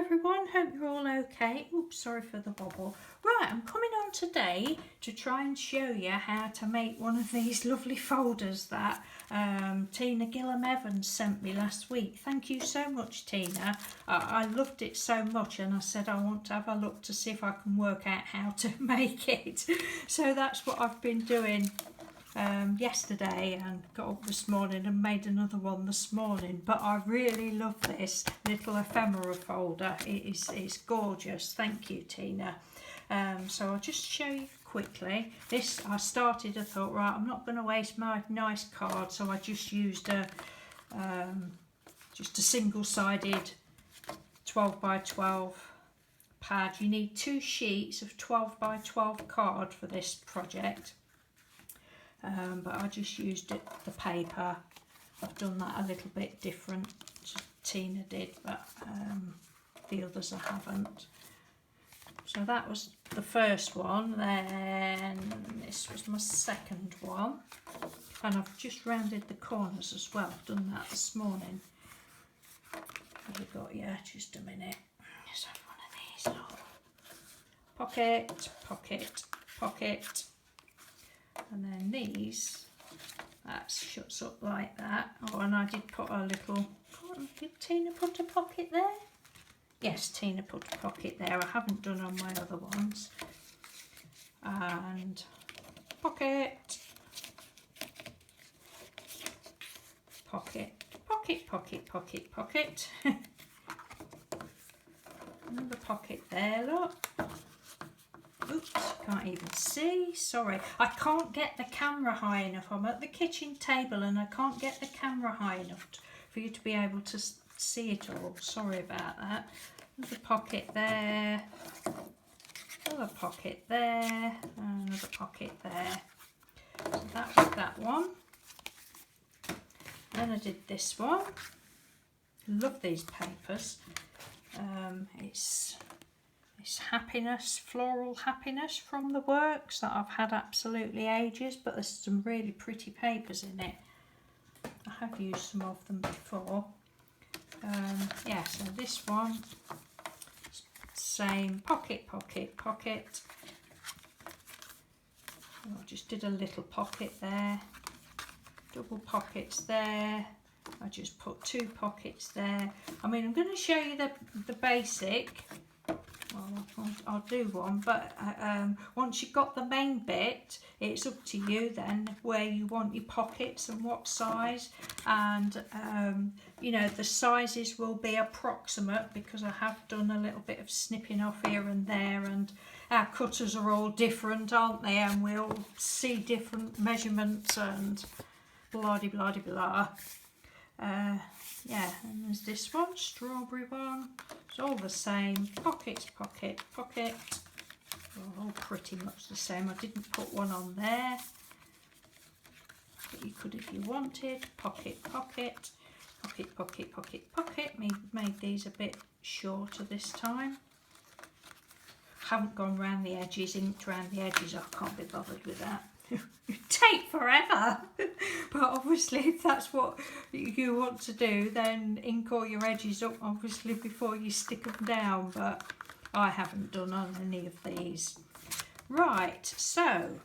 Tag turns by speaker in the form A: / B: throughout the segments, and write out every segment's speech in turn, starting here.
A: everyone, hope you're all okay. Oops, sorry for the wobble. Right, I'm coming on today to try and show you how to make one of these lovely folders that Tina Gillham Evans sent me last week. Thank you so much, Tina. I loved it so much and I said I want to have a look to see if I can work out how to make it. So that's what I've been doing yesterday, and got up this morning and made another one this morning. But I really love this little ephemera folder. It's gorgeous. Thank you, Tina. So I'll just show you quickly. This I thought, right, I'm not going to waste my nice card, so I just used a single-sided 12 by 12 pad. You need 2 sheets of 12 by 12 card for this project. But I just used the paper. I've done that a little bit different to Tina did, but the others I haven't. So that was the first one, then this was my second one, and I've just rounded the corners as well. I've done that this morning. Have we got, yeah, just a minute. Just have one of these little pocket, pocket, pocket. And then these, that shuts up like that. Oh, and I did put a little, did Tina put a pocket there? Yes, Tina put a pocket there. I haven't done on my other ones. And pocket, pocket, pocket, pocket, pocket, pocket. Another pocket there, look. Oops, can't even see, sorry. I can't get the camera high enough. I'm at the kitchen table and I can't get the camera high enough for you to be able to see it all. Sorry about that. Another pocket there, another pocket there, and another pocket there. So that was that one. Then I did this one. Love these papers. It's happiness, floral happiness from the works that I've had absolutely ages, but there's some really pretty papers in it. I have used some of them before. Yeah, so this one, same, pocket, pocket, pocket. I just did a little pocket there, double pockets there. I just put 2 pockets there. I mean, I'm going to show you the basic. Well, I'll do one, but once you've got the main bit, it's up to you then where you want your pockets and what size. And you know, the sizes will be approximate because I have done a little bit of snipping off here and there, and our cutters are all different, aren't they? And we'll see different measurements and blah de blah de blah. Yeah, and there's this one, strawberry one. It's all the same. Pocket, pocket, pocket. All pretty much the same. I didn't put one on there, but you could if you wanted. Pocket, pocket, pocket, pocket, pocket, pocket. Made these a bit shorter this time. Haven't gone round the edges, inked round the edges. I can't be bothered with that. It'd take forever. But obviously if that's what you want to do, then ink all your edges up obviously before you stick them down, but I haven't done on any of these. Right, so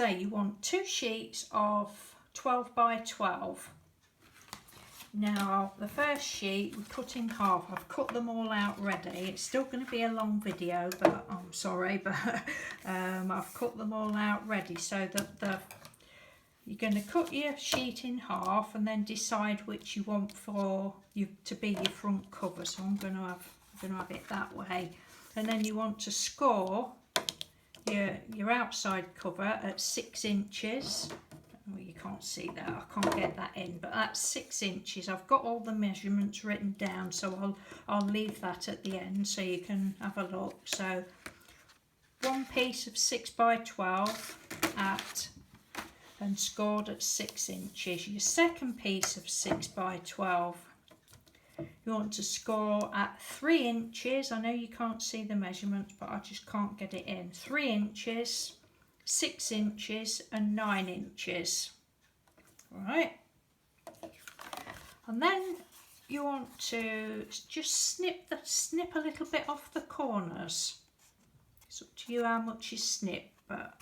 A: you want 2 sheets of 12 by 12. Now the first sheet we cut in half. I've cut them all out ready. It's still going to be a long video, but I'm sorry, but I've cut them all out ready so that you're going to cut your sheet in half and then decide which you want for you to be your front cover. So I'm going to have it that way, and then you want to score your outside cover at 6 inches. Well, you can't see that, I can't get that in, but that's 6 inches. I've got all the measurements written down, so I'll leave that at the end so you can have a look. So one piece of 6 by 12 and scored at 6 inches. Your second piece of 6 by 12, you want to score at 3 inches. I know you can't see the measurements, but I just can't get it in. 3 inches, 6 inches and 9 inches. Right, and then you want to just snip a little bit off the corners. It's up to you how much you snip, but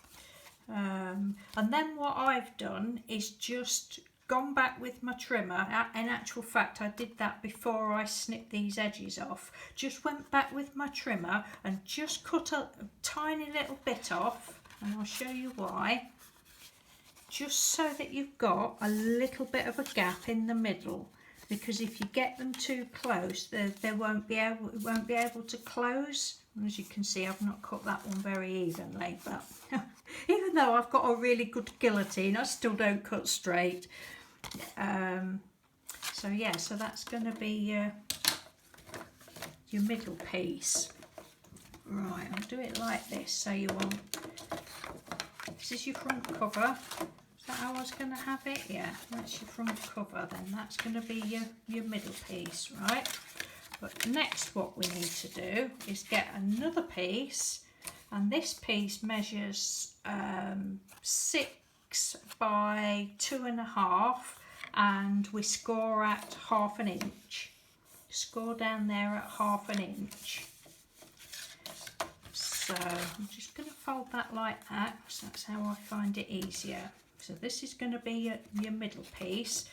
A: and then what I've done is just gone back with my trimmer. In actual fact, I did that before I snipped these edges off. Just went back with my trimmer and just cut a tiny little bit off, and I'll show you why. Just so that you've got a little bit of a gap in the middle, because if you get them too close, they won't be able to close. And as you can see, I've not cut that one very evenly, but even though I've got a really good guillotine, I still don't cut straight. So yeah, so that's going to be your middle piece. Right, I'll do it like this. So you want, this is your front cover. Is that how I was going to have it? Yeah, that's your front cover. Then that's going to be your middle piece, right? But next what we need to do is get another piece, and this piece measures 6 by 2.5, and we score at 1/2 inch. Score down there at 1/2 inch. So I'm just going to fold that like that, because that's how I find it easier. So this is going to be your middle piece.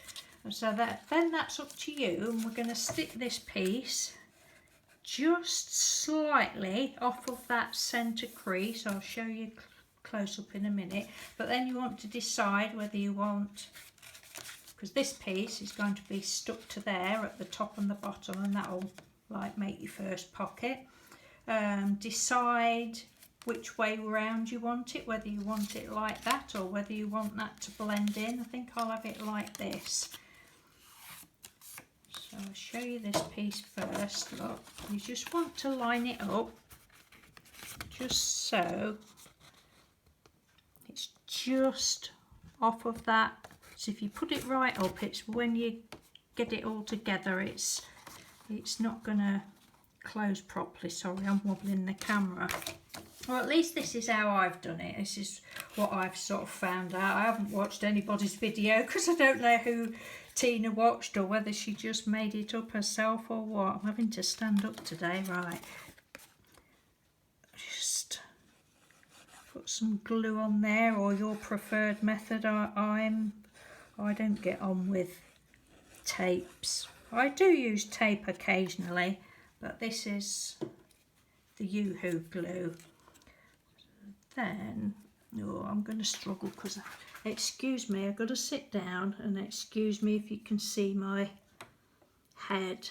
A: So then that's up to you, and we're going to stick this piece just slightly off of that centre crease. I'll show you close up in a minute, but then you want to decide whether you want, because this piece is going to be stuck to there at the top and the bottom, and that'll like make your first pocket. Decide which way round you want it, whether you want it like that or whether you want that to blend in. I think I'll have it like this. So I'll show you this piece first. Look, you just want to line it up just so it's just off of that. So if you put it right up, it's when you get it all together, it's not going to close properly. Sorry, I'm wobbling the camera. Or at least this is how I've done it. This is what I've sort of found out. I haven't watched anybody's video because I don't know who Tina watched or whether she just made it up herself or what. I'm having to stand up today. Right. Just put some glue on there, or your preferred method. I don't get on with tapes. I do use tape occasionally, but this is the Yoo-hoo glue. Then, oh, I'm going to struggle because, excuse me, I've got to sit down, and excuse me if you can see my head.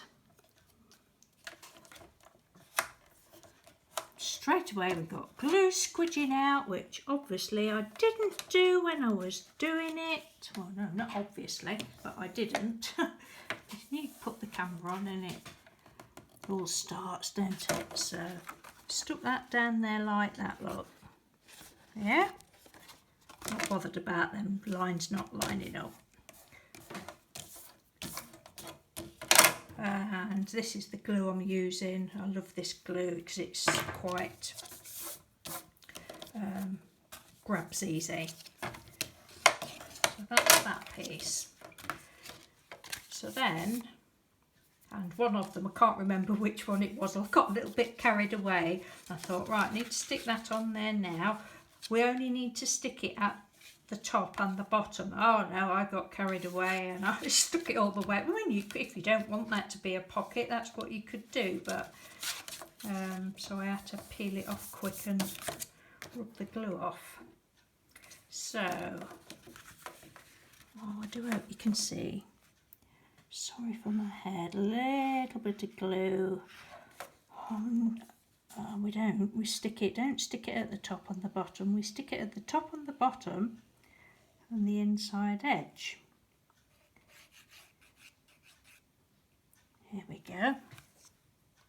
A: Straight away we've got glue squidging out, which obviously I didn't do when I was doing it. Well, no, not obviously, but I didn't. You put the camera on and it all starts, don't it? So stuck that down there like that, look. Yeah, not bothered about them lines not lining up. And this is the glue I'm using. I love this glue because it's quite grabs easy. So that's that piece. So then, and one of them, I can't remember which one it was, I got a little bit carried away. I thought, right, I need to stick that on there now. We only need to stick it at the top and the bottom. Oh no, I got carried away and I stuck it all the way. I mean, if you don't want that to be a pocket, that's what you could do, but so I had to peel it off quick and rub the glue off. So, oh, I do hope you can see. Sorry for my head, a little bit of glue. We stick it, don't stick it at the top and the bottom, we stick it at the top and the bottom and the inside edge. Here we go.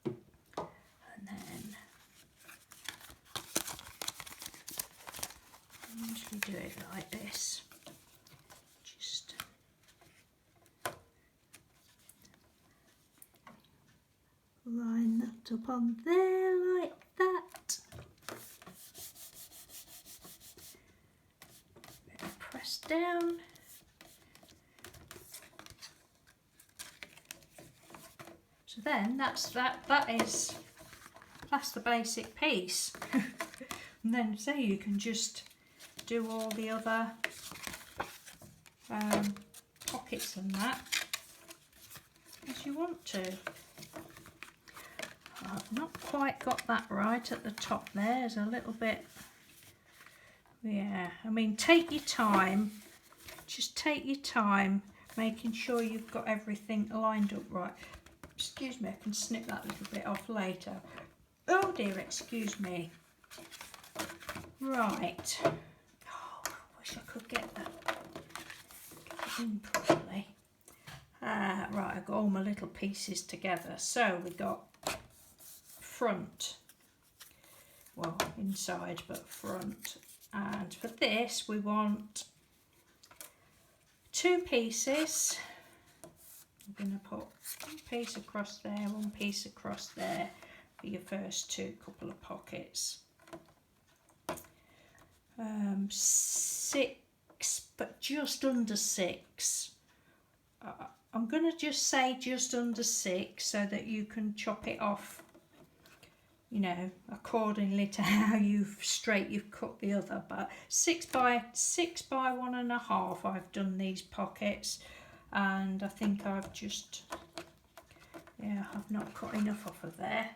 A: And then usually do it like this. Just line that up on there like that. Press down. So then that's the basic piece. And then say you can just do all the other pockets and that as you want to. I've not quite got that right at the top there. There's a little bit, yeah, I mean, take your time, just take your time making sure you've got everything lined up right. Excuse me, I can snip that little bit off later. Oh dear, excuse me. Right. Oh, I wish I could get that in properly. Right, I've got all my little pieces together. So we got front, well, inside but front, and for this we want 2 pieces. I'm going to put one piece across there, one piece across there for your first 2 couple of pockets. 6, but just under 6. I'm going to just say just under 6 so that you can chop it off, you know, accordingly to how straight you've cut the other. But 6 by 1.5 I've done these pockets, and I think I've just, yeah, I've not cut enough off of there.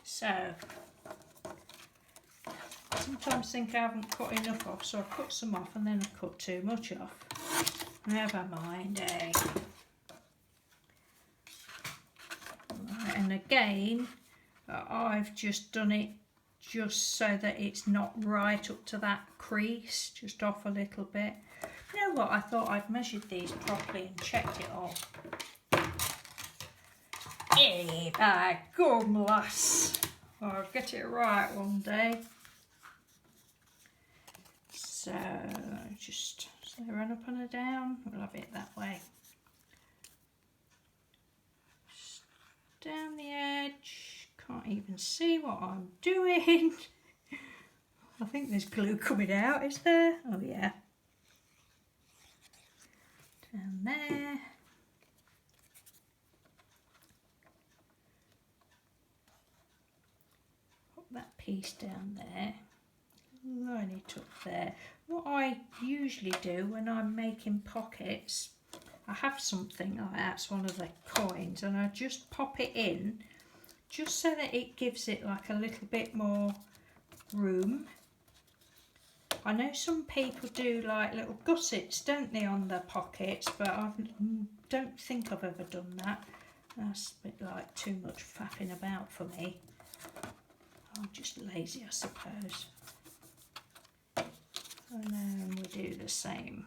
A: So I sometimes think I haven't cut enough off, so I cut some off and then I cut too much off. Never mind, eh? Right, and again, I've just done it just so that it's not right up to that crease, just off a little bit. You know what, I thought I'd measured these properly and checked it all. Hey, by gum, lass. I'll get it right one day. So, just run up and a down. We'll have it that way. Just down the edge. Can't even see what I'm doing. I think there's glue coming out, is there? Oh yeah. Down there. Put that piece down there. Line it up there. What I usually do when I'm making pockets, I have something like that's one of the coins, and I just pop it in just so that it gives it like a little bit more room. I know some people do like little gussets, don't they, on their pockets, but I don't think I've ever done that. That's a bit like too much faffing about for me. I'm just lazy, I suppose. And then we do the same.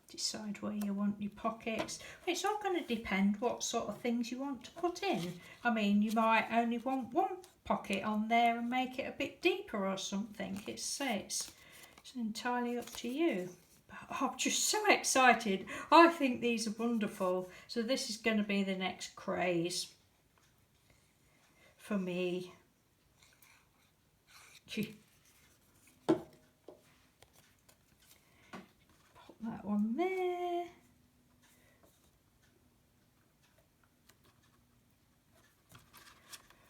A: Decide where you want your pockets. It's all going to depend what sort of things you want to put in. I mean, you might only want one pocket on there and make it a bit deeper or something. It's entirely up to you. But I'm just so excited. I think these are wonderful. So this is going to be the next craze for me. That one there.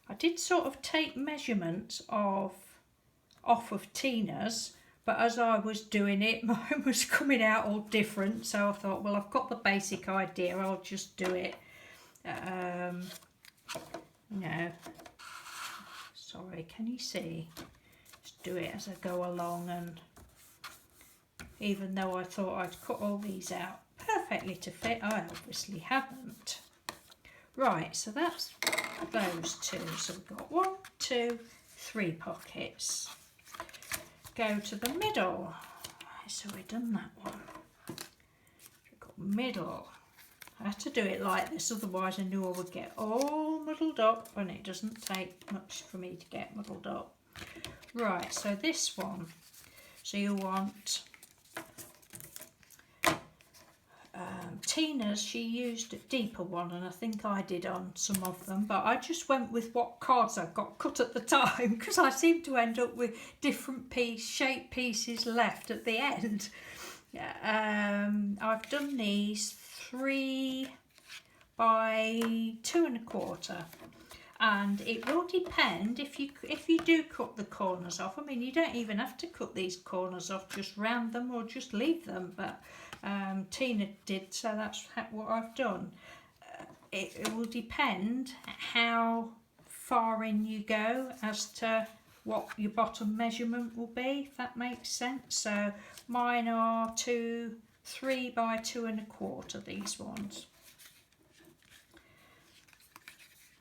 A: I did sort of take measurements off of Tina's, but as I was doing it, mine was coming out all different, so I thought, well, I've got the basic idea, I'll just do it. No, sorry, can you see? Just do it as I go along, and even though I thought I'd cut all these out perfectly to fit, I obviously haven't. Right, so that's those 2. So we've got 1, 2, 3 pockets. Go to the middle. So we've done that one. We've got middle. I had to do it like this, otherwise I knew I would get all muddled up, and it doesn't take much for me to get muddled up. Right, so this one. So you want Tina's, she used a deeper one, and I think I did on some of them, but I just went with what cards I got cut at the time, because I seem to end up with different shape pieces left at the end. I've done these 3 by 2¼ and it will depend if you do cut the corners off. I mean, you don't even have to cut these corners off, just round them or just leave them, but Tina did, so that's what I've done. It will depend how far in you go as to what your bottom measurement will be, if that makes sense. So mine are 3 by 2¼ these ones.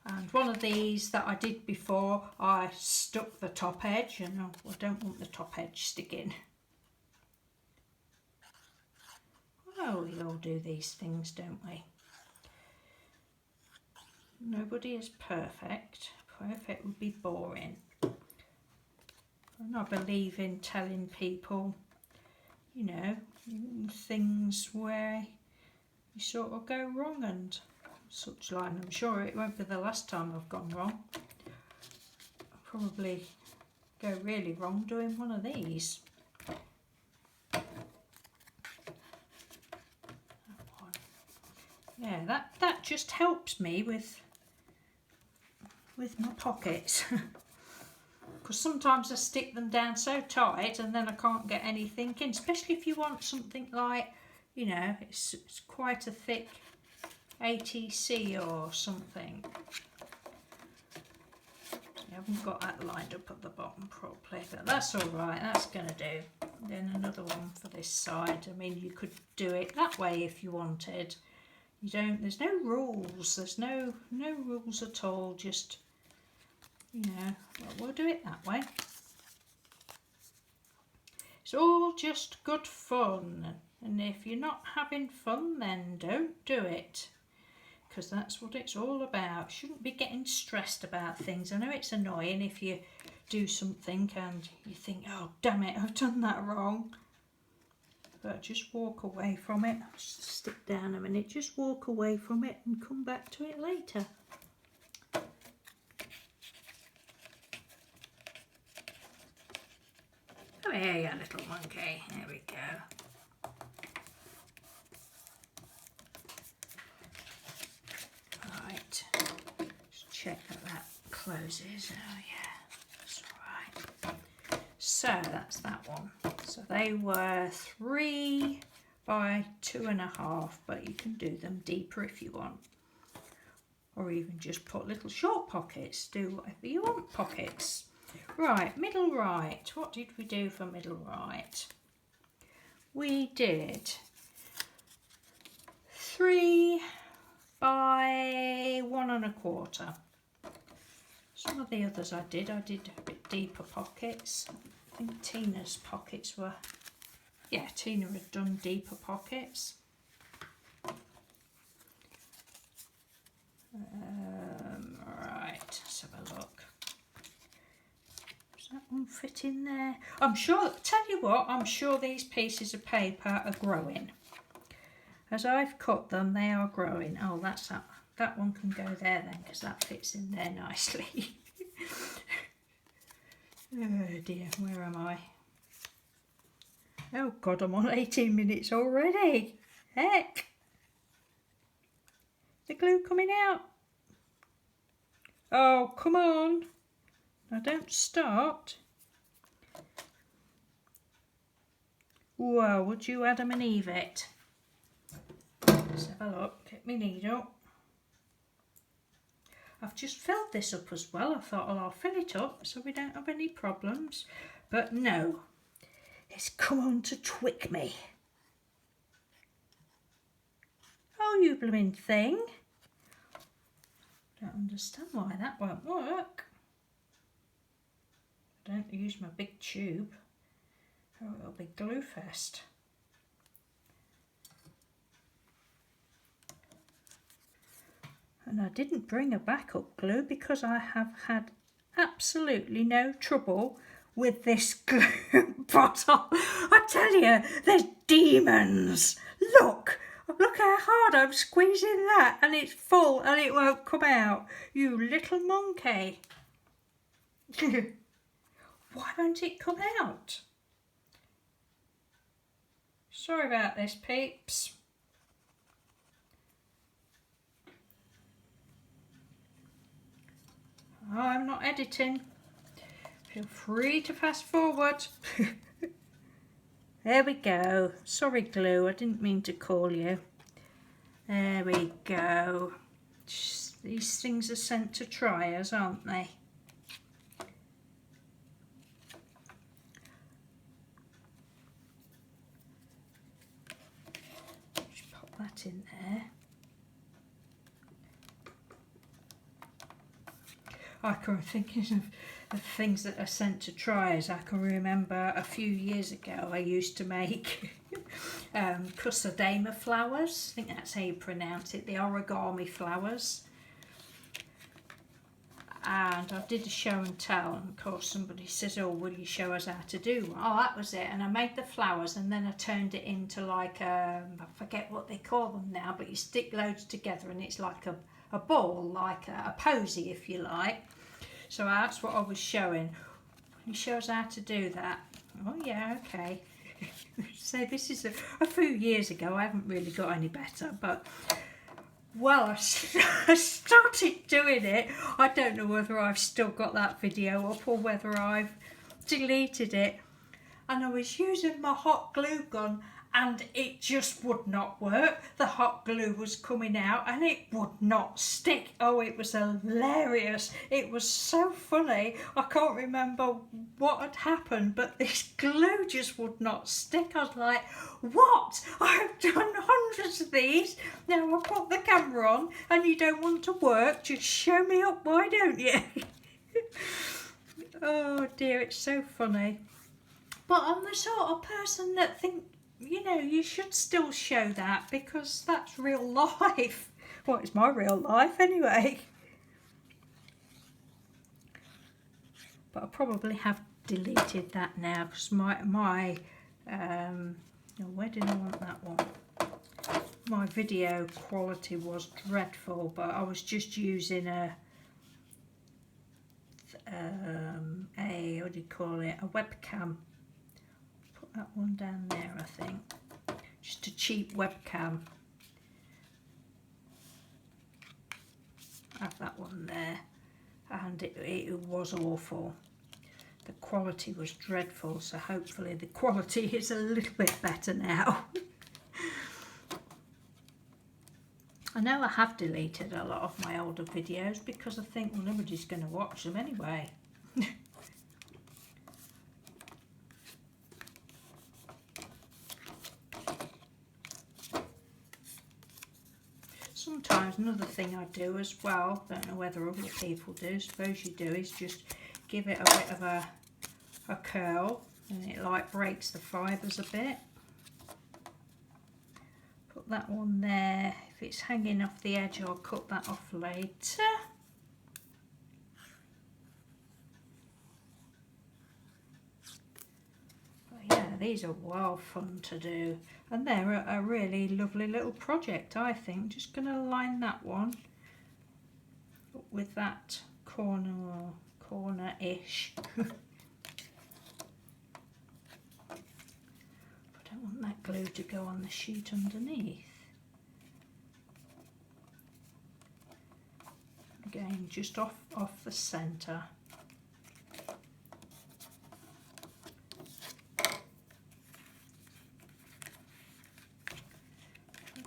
A: And one of these that I did before, I stuck the top edge, and I don't want the top edge sticking. Oh, we all do these things, don't we? Nobody is perfect. Perfect would be boring. And I believe in telling people, you know, things where you sort of go wrong and such like. I'm sure it won't be the last time I've gone wrong. I'll probably go really wrong doing one of these. Yeah, that just helps me with my pockets. Because sometimes I stick them down so tight and then I can't get anything in, especially if you want something like, you know, it's quite a thick ATC or something. I haven't got that lined up at the bottom properly, but that's all right, that's going to do. Then another one for this side. I mean, you could do it that way if you wanted. There's no rules, there's no rules at all, just, you know, well, we'll do it that way. It's all just good fun, and if you're not having fun, then don't do it, because that's what it's all about. Shouldn't be getting stressed about things. I know it's annoying if you do something and you think, oh damn it, I've done that wrong. But just walk away from it. Just stick down a minute, just walk away from it and come back to it later. Come here, you little monkey. There we go. Right. Just check that closes. Oh yeah, that's all right. So that's that one. So they were 3 by 2½, but you can do them deeper if you want. Or even just put little short pockets, do whatever you want pockets. Right, middle right. What did we do for middle right? We did 3 by 1¼ Some of the others I did a bit deeper pockets. I think Tina's pockets were, yeah, Tina had done deeper pockets. Right, let's have a look. Does that one fit in there? I'm sure, tell you what, I'm sure these pieces of paper are growing. As I've cut them, they are growing. Oh, that's that. That one can go there then, because that fits in there nicely. Oh dear, where am I? Oh God, I'm on 18 minutes already. Heck. The glue coming out. Oh, come on. Now don't start. Whoa, would you Adam and Eve it? Let's have a look. Get my needle. I've just filled this up as well. I thought, well, I'll fill it up so we don't have any problems. But no, it's come on to twick me. Oh, you blooming thing. Don't understand why that won't work. I don't use my big tube. Oh, it'll be glue fest. And I didn't bring a backup glue because I have had absolutely no trouble with this glue bottle. I tell you, there's demons. Look how hard I'm squeezing that, and it's full and it won't come out. You little monkey. Why won't it come out? Sorry about this, peeps. I'm not editing. Feel free to fast forward. There we go. Sorry, glue, I didn't mean to call you. There we go. These things are sent to tryers, aren't they? Just pop that in there. I can thinking of things that are sent to tryers. I can remember a few years ago I used to make Cusadema flowers. I think that's how you pronounce it, the origami flowers. And I did a show and tell, and of course somebody says, oh, will you show us how to do one? Oh, that was it. And I made the flowers, and then I turned it into like I forget what they call them now, but you stick loads together and it's like a ball, like a posy, if you like. So that's what I was showing. He shows how to do that. Oh yeah, okay. So this is a few years ago. I haven't really got any better, but well, I started doing it. I don't know whether I've still got that video up or whether I've deleted it. And I was using my hot glue gun and it just would not work. The hot glue was coming out and it would not stick. Oh, it was hilarious. It was so funny. I can't remember what had happened, but this glue just would not stick. I was like, what? I've done hundreds of these. Now I put the camera on and you don't want to work. Just show me up, why don't you? Oh dear, it's so funny. But I'm the sort of person that think, you know, you should still show that because that's real life. Well, it's my real life anyway. But I probably have deleted that now because my where did I want that one? My video quality was dreadful, but I was just using a what do you call it? A webcam. That one down there, I think. Just a cheap webcam. I have that one there, and it was awful. The quality was dreadful, so hopefully the quality is a little bit better now. I know I have deleted a lot of my older videos because I think, well, nobody's going to watch them anyway. Sometimes another thing I do as well, don't know whether other people do, suppose you do, is just give it a bit of a curl and it like breaks the fibres a bit. Put that one there. If it's hanging off the edge, I'll cut that off later. But yeah, these are well fun to do. And they're a really lovely little project, I think. Just going to line that one up with that corner-ish. I don't want that glue to go on the sheet underneath. Again, just off the centre.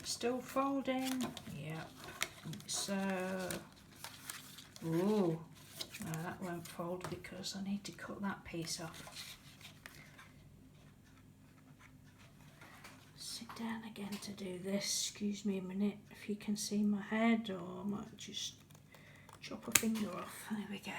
A: Still folding? Yep. So, ooh, no, that won't fold because I need to cut that piece off. Sit down again to do this. Excuse me a minute if you can see my head, or I might just chop a finger off. There we go.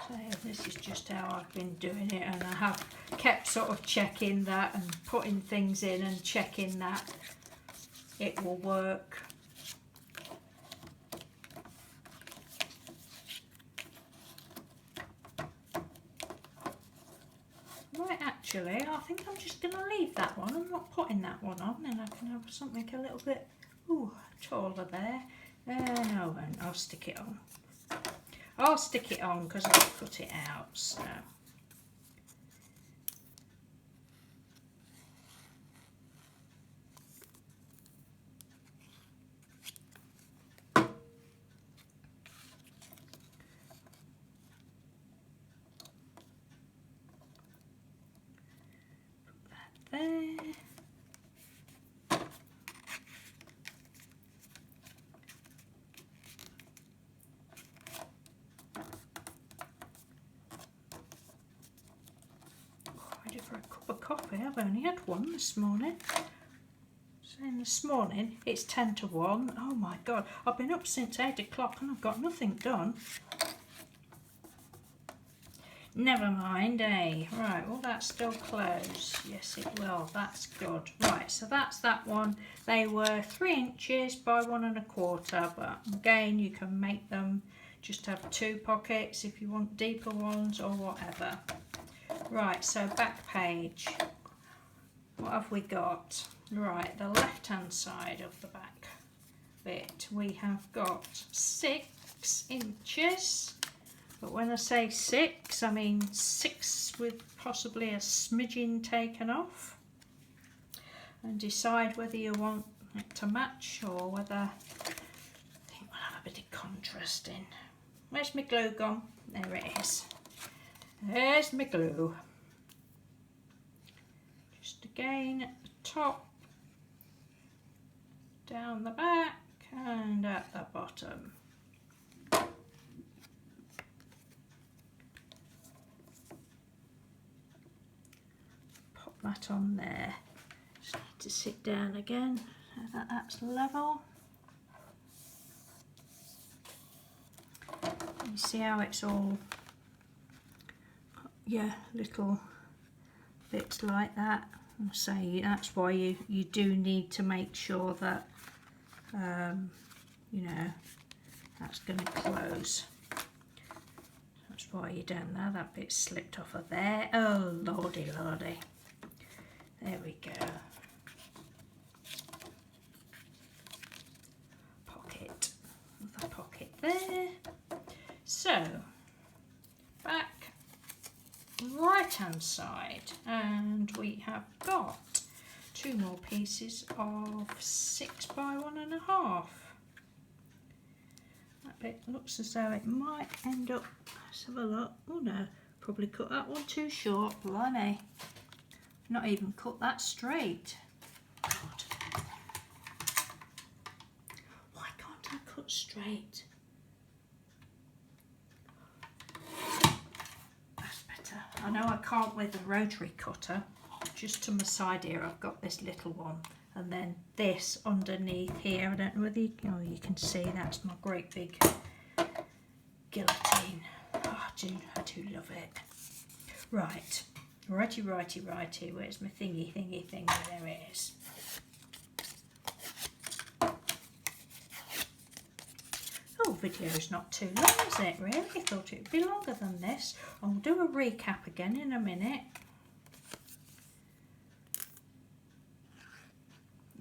A: So this is just how I've been doing it, and I have kept sort of checking that and putting things in and checking that it will work. Right, actually, I think I'm just going to leave that one. I'm not putting that one on, and I can have something a little bit taller there. No, I won't. I'll stick it on. I'll stick it on because I'll cut it out. So. I've only had one this morning. Saying this morning it's 10 to 1. Oh my god, I've been up since 8 o'clock and I've got nothing done. Never mind, eh? Right, will that still close? Yes, it will. That's good. Right, so that's that one. They were 3 inches by 1 1/4, but again, you can make them just have 2 pockets if you want deeper ones or whatever. Right, so back page. What have we got? Right, the left-hand side of the back bit, we have got 6 inches. But when I say 6, I mean 6 with possibly a smidgen taken off. And decide whether you want it to match or whether I think we'll have a bit of contrast in. Where's my glue gone? There it is. There's my glue. Just again at the top, down the back and at the bottom. That on there. Just need to sit down again so that that's level. You see how it's all, yeah, little bits like that. I'll say that's why you do need to make sure that you know that's going to close. That's why you don't know that bit slipped off of there. Oh lordy lordy. There we go. Pocket. The pocket there. So, back right hand side, and we have got 2 more pieces of 6 by 1 1/2. That bit looks as though it might end up, let's have a look. Oh no, probably cut that one too short, blimey. Not even cut that straight. God. Why can't I cut straight? That's better. I know I can't with a rotary cutter. Just to my side here I've got this little one. And then this underneath here. I don't know whether you can see that's my great big guillotine. Oh, I do love it. Right. Righty, where's my thingy, there it is. Oh, video's not too long, is it, really? I thought it would be longer than this. I'll do a recap again in a minute.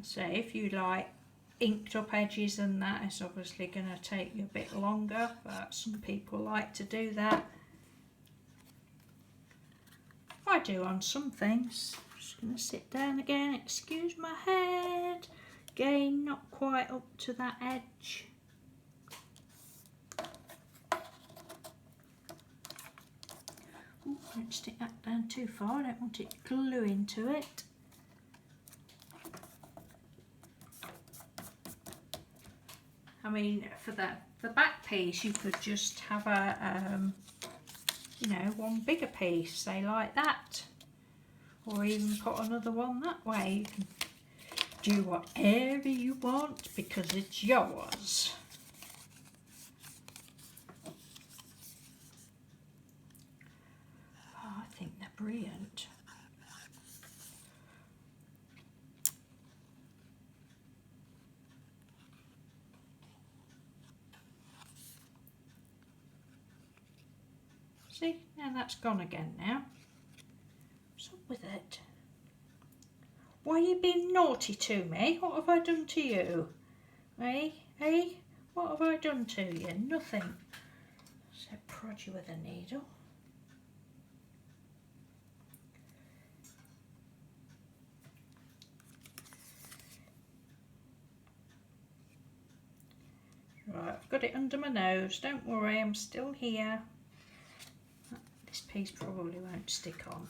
A: So if you like inked up edges and that, it's obviously going to take you a bit longer, but some people like to do that. I do on some things. Just going to sit down again, excuse my head. Again, not quite up to that edge. Ooh, don't stick that down too far, I don't want it gluing to it. I mean, for the back piece, you could just have a you know, one bigger piece, say like that, or even put another one that way. You can do whatever you want because it's yours. Oh, I think they're brilliant. See, now that's gone again now. What's up with it? Why are you being naughty to me? What have I done to you? Eh? Eh? What have I done to you? Nothing. So prod you with a needle. Right, I've got it under my nose. Don't worry, I'm still here. This piece probably won't stick on.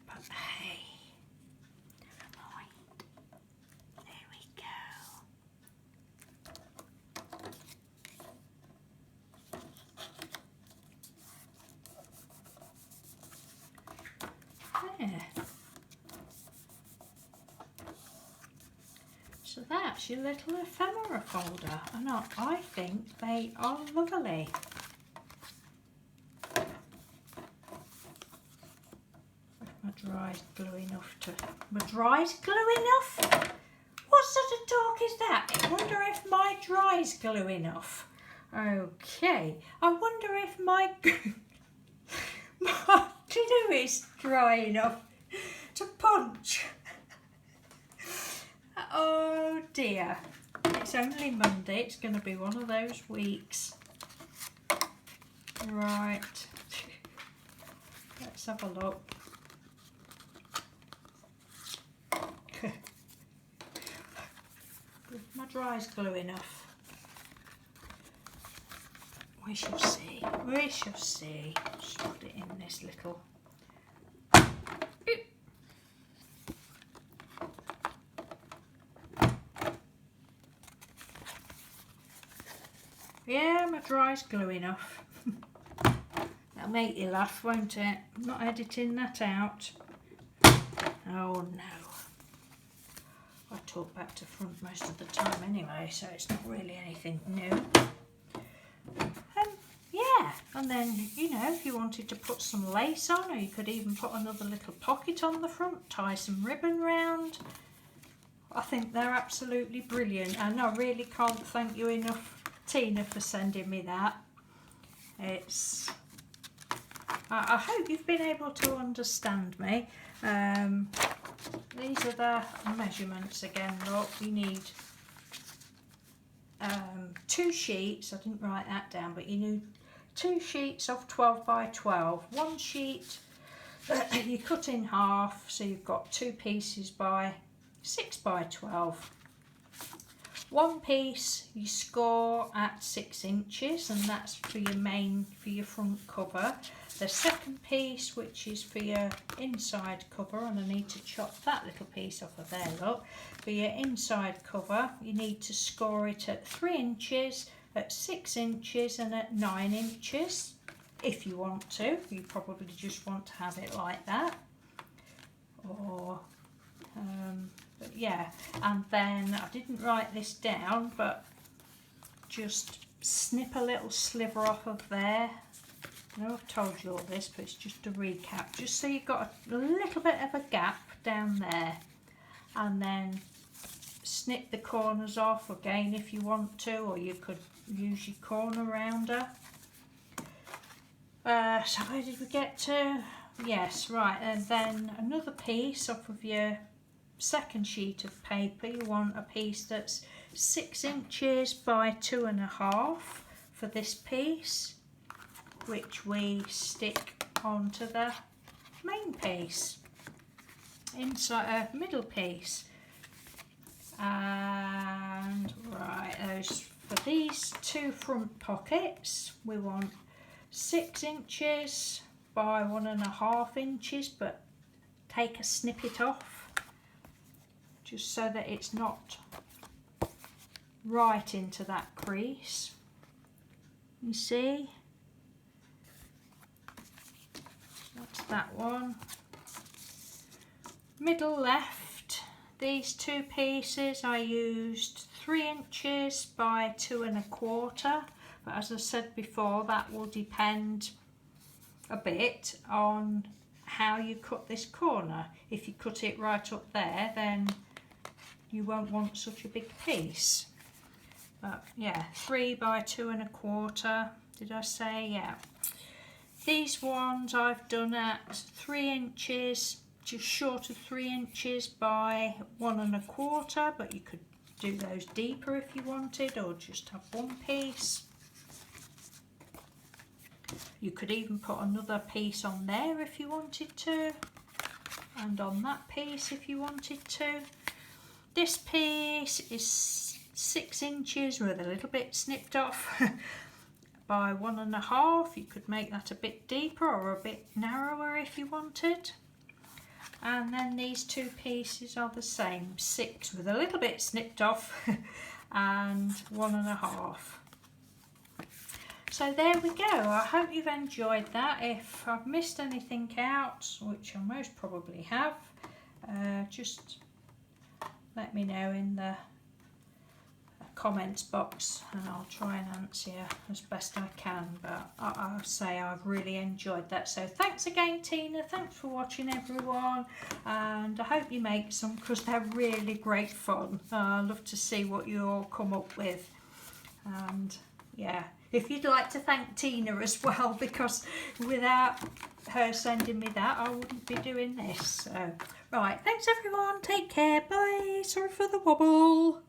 A: But hey, never mind. There we go. There. So that's your little ephemera folder, and I think they are lovely. My dry's glue enough to... My dry's glue enough? What sort of talk is that? I wonder if my dry's glue enough. Okay, I wonder if my glue is dry enough to punch. Oh dear, it's only Monday, it's going to be one of those weeks. Right, let's have a look. My dry's glue enough. We shall see, we shall see. Just put it in this little... Yeah, my dry's glue enough. That'll make you laugh, won't it? I'm not editing that out. Oh no. I talk back to front most of the time anyway, so it's not really anything new. Yeah, and then, you know, if you wanted to put some lace on, or you could even put another little pocket on the front, tie some ribbon round. I think they're absolutely brilliant, and I really can't thank you enough, Tina, for sending me that. It's... I hope you've been able to understand me. These are the measurements again. Look, you need 2 sheets. I didn't write that down, but you need 2 sheets of 12 by 12. One sheet you cut in half, so you've got 2 pieces by 6 by 12. One piece you score at 6 inches, and that's for your front cover. The second piece, which is for your inside cover, and I need to chop that little piece off of there, look. For your inside cover, you need to score it at 3 inches, at 6 inches and at 9 inches, if you want to. You probably just want to have it like that. Or, but yeah, and then I didn't write this down, but just snip a little sliver off of there. I know I've told you all this, but it's just a recap, just so you've got a little bit of a gap down there, and then snip the corners off again if you want to, or you could use your corner rounder. So where did we get to? Yes, right, and then another piece off of your second sheet of paper. You want a piece that's 6 inches by 2.5 for this piece, which we stick onto the main piece, inside middle piece. And right, those for these 2 front pockets, we want 6 inches by 1.5 inches, but take a snippet off, just so that it's not right into that crease. You see? That's that one. Middle left, these 2 pieces I used 3 inches by 2.25, but as I said before, that will depend a bit on how you cut this corner. If you cut it right up there, then you won't want such a big piece. But yeah, 3 by 2.25, did I say? Yeah. These ones I've done at 3 inches, just short of 3 inches by 1.25, but you could do those deeper if you wanted, or just have one piece. You could even put another piece on there if you wanted to, and on that piece if you wanted to. This piece is 6 inches with a little bit snipped off by 1.5. You could make that a bit deeper or a bit narrower if you wanted. And then these 2 pieces are the same, 6 with a little bit snipped off and 1.5. So there we go. I hope you've enjoyed that. If I've missed anything out, which I most probably have, just let me know in the comments box and I'll try and answer you as best I can, but I'll say I've really enjoyed that. So thanks again, Tina. Thanks for watching, everyone, and I hope you make some because they're really great fun. I love to see what you all come up with. And yeah, if you'd like to thank Tina as well, because without her sending me that I wouldn't be doing this. So right, thanks everyone, take care, bye. Sorry for the wobble.